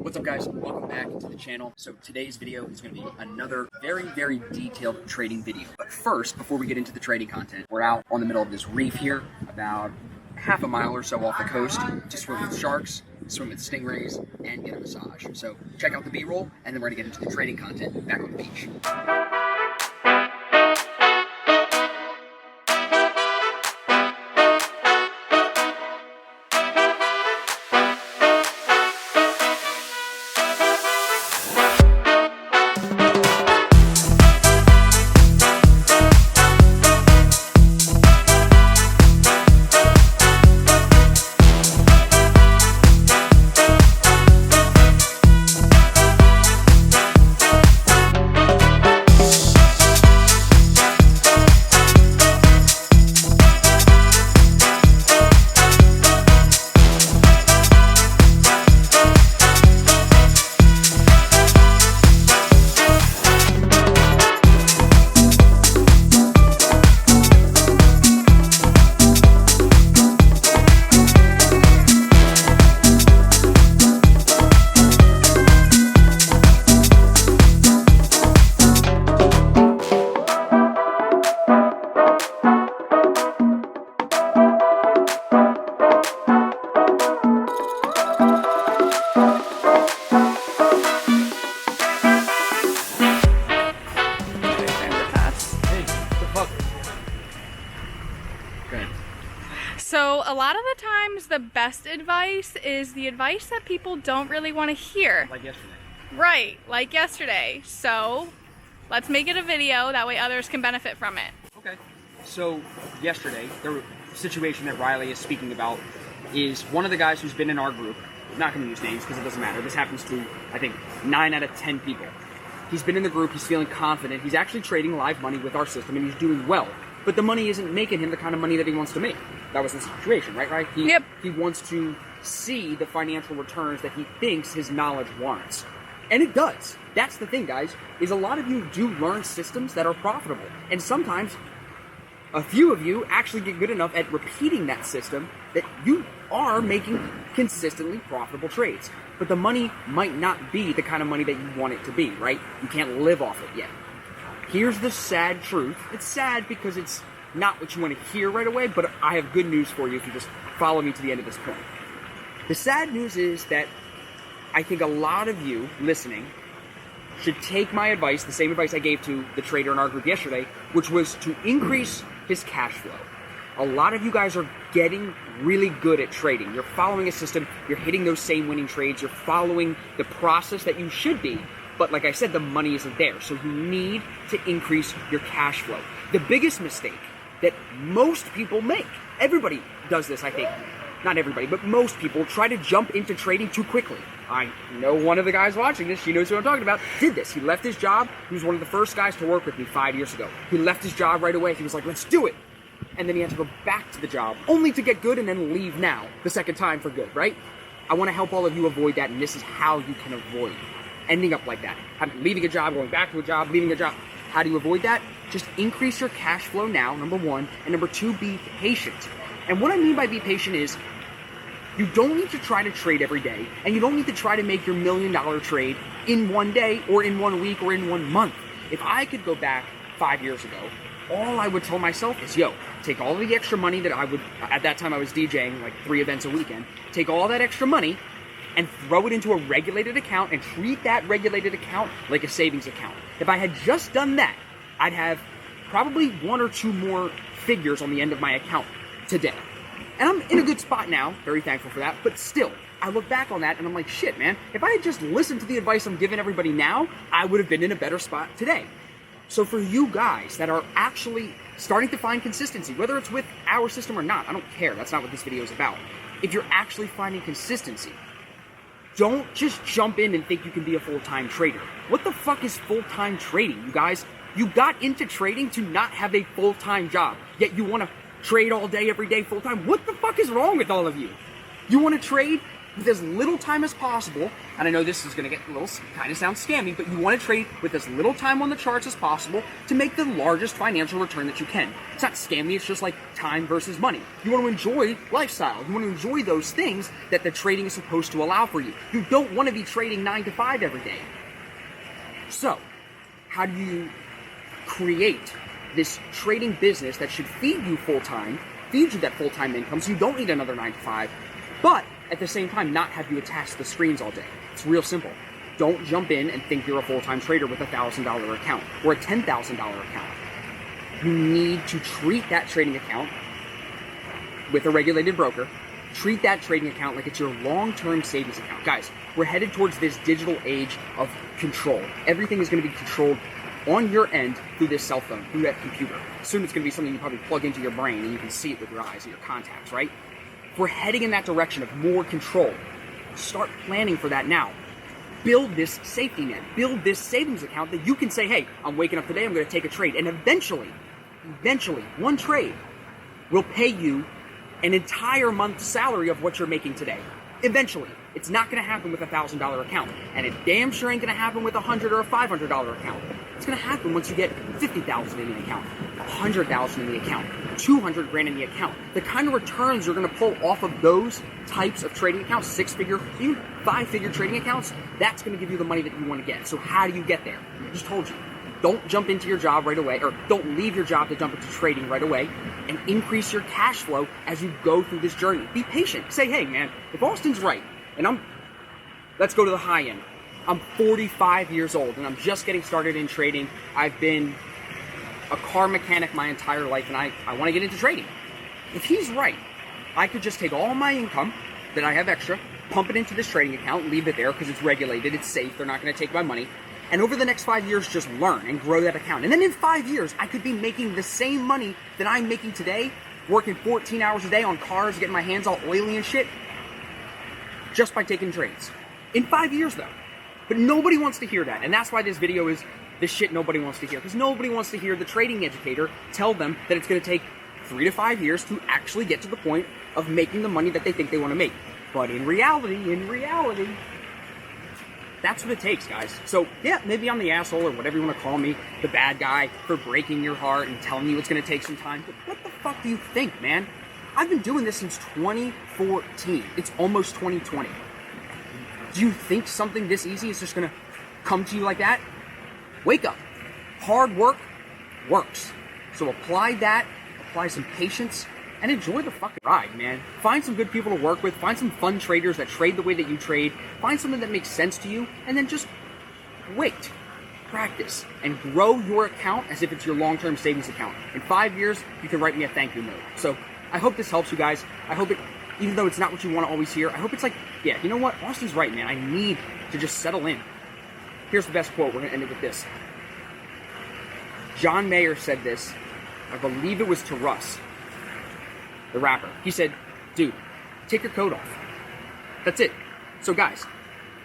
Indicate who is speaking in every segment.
Speaker 1: What's up, guys? Welcome back to the channel. So today's video is going to be another very detailed trading video. But first, before we get into the trading content, we're out on the middle of this reef here, about half a mile or so off the coast, to swim with sharks, swim with stingrays, and get a massage. So check out the B-roll, and then we're going to get into the trading content back on the beach.
Speaker 2: So a lot of the times the best advice is the advice that people don't really want to hear.
Speaker 1: Like yesterday.
Speaker 2: Right, like yesterday. So let's make it a video, that way others can benefit from it.
Speaker 1: Okay. So yesterday, the situation that Riley is speaking about is one of the guys who's been in our group. I'm not going to use names because it doesn't matter. This happens to, I think, 9 out of 10 people. He's been in the group, he's feeling confident, he's actually trading live money with our system, and he's doing well. But the money isn't making him the kind of money that he wants to make. That was the situation, right?
Speaker 2: Yep.
Speaker 1: He wants to see the financial returns that he thinks his knowledge warrants. And it does. That's the thing, guys, is a lot of you do learn systems that are profitable. And sometimes a few of you actually get good enough at repeating that system that you are making consistently profitable trades. But the money might not be the kind of money that you want it to be, right? You can't live off it yet. Here's the sad truth. It's sad because it's not what you want to hear right away, but I have good news for you if you just follow me to the end of this point. The sad news is that I think a lot of you listening should take my advice, the same advice I gave to the trader in our group yesterday, which was to increase his cash flow. A lot of you guys are getting really good at trading. You're following a system, you're hitting those same winning trades, you're following the process that you should be. But like I said, the money isn't there. So you need to increase your cash flow. The biggest mistake that most people make, everybody does this, I think. Not everybody, but most people try to jump into trading too quickly. I know one of the guys watching this, she knows who I'm talking about, did this. He left his job. He was one of the first guys to work with me 5 years ago. He left his job right away. He was like, let's do it. And then he had to go back to the job, only to get good and then leave now, the second time for good, right? I want to help all of you avoid that, and this is how you can avoid ending up like that. Leaving a job, going back to a job, leaving a job. How do you avoid that? Just increase your cash flow now, number one, and number two, be patient. And what I mean by be patient is you don't need to try to trade every day, and you don't need to try to make your $1 million trade in one day or in 1 week or in 1 month. If I could go back 5 years ago, all I would tell myself is, yo, take all the extra money that I would, at that time I was DJing like 3 events a weekend, take all that extra money and throw it into a regulated account and treat that regulated account like a savings account. If I had just done that, I'd have probably 1 or 2 more figures on the end of my account today. And I'm in a good spot now, very thankful for that, but still, I look back on that and I'm like, shit, man, if I had just listened to the advice I'm giving everybody now, I would have been in a better spot today. So for you guys that are actually starting to find consistency, whether it's with our system or not, I don't care, that's not what this video is about. If you're actually finding consistency, don't just jump in and think you can be a full-time trader. What the fuck is full-time trading, you guys? You got into trading to not have a full-time job, yet you want to trade all day, every day, full-time. What the fuck is wrong with all of you? You want to trade with as little time as possible. And I know this is going to get a little kind of sound scammy, but you want to trade with as little time on the charts as possible to make the largest financial return that you can. It's not scammy, it's just like time versus money. You want to enjoy lifestyle. You want to enjoy those things that the trading is supposed to allow for you. You don't want to be trading 9 to 5 every day. So, how do you create this trading business that should feed you full-time, feed you that full-time income, so you don't need another 9 to 5, but at the same time not have you attached to the screens all day? It's real simple. Don't jump in and think you're a full-time trader with a $1,000 account or a $10,000 account. You need to treat that trading account with a regulated broker. Treat that trading account like it's your long-term savings account. Guys, we're headed towards this digital age of control. Everything is going to be controlled on your end through this cell phone, through that computer. Soon it's going to be something you probably plug into your brain and you can see it with your eyes and your contacts, right? We're heading in that direction of more control. Start planning for that now. Build this safety net. Build this savings account that you can say, hey, I'm waking up today, I'm going to take a trade. And eventually, one trade will pay you an entire month's salary of what you're making today. Eventually. It's not going to happen with a $1,000 account. And it damn sure ain't going to happen with a $100 or a $500 account. It's going to happen once you get $50,000 in the account, $100,000 in the account, $200 grand in the account. The kind of returns you're going to pull off of those types of trading accounts, 6-figure, even 5-figure trading accounts, that's going to give you the money that you want to get. So how do you get there? I just told you. Don't jump into your job right away, or don't leave your job to jump into trading right away, and increase your cash flow as you go through this journey. Be patient. Say, hey man, if Austin's right, and let's go to the high end. I'm 45 years old and I'm just getting started in trading. I've been a car mechanic my entire life and I want to get into trading. If he's right, I could just take all my income that I have extra, pump it into this trading account, leave it there because it's regulated, it's safe, they're not going to take my money. And over the next 5 years, just learn and grow that account. And then in 5 years, I could be making the same money that I'm making today, working 14 hours a day on cars, getting my hands all oily and shit, just by taking trades. In 5 years though. But nobody wants to hear that. And that's why this video is the shit nobody wants to hear. Because nobody wants to hear the trading educator tell them that it's going to take 3 to 5 years to actually get to the point of making the money that they think they want to make. But in reality, that's what it takes, guys. So yeah, maybe I'm the asshole or whatever you want to call me, the bad guy for breaking your heart and telling you it's going to take some time. But what the fuck do you think, man? I've been doing this since 2014. It's almost 2020. Do you think something this easy is just going to come to you like that? Wake up. Hard work works. So apply that, apply some patience, and enjoy the fucking ride, man. Find some good people to work with. Find some fun traders that trade the way that you trade. Find something that makes sense to you, and then just wait. Practice and grow your account as if it's your long-term savings account. In 5 years, you can write me a thank you note. So I hope this helps you guys. I hope it, even though it's not what you want to always hear, I hope it's like, yeah, you know what? Austin's right, man. I need to just settle in. Here's the best quote. We're going to end it with this. John Mayer said this. I believe it was to Russ, the rapper. He said, dude, take your coat off. That's it. So guys,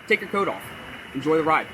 Speaker 1: take your coat off. Enjoy the ride.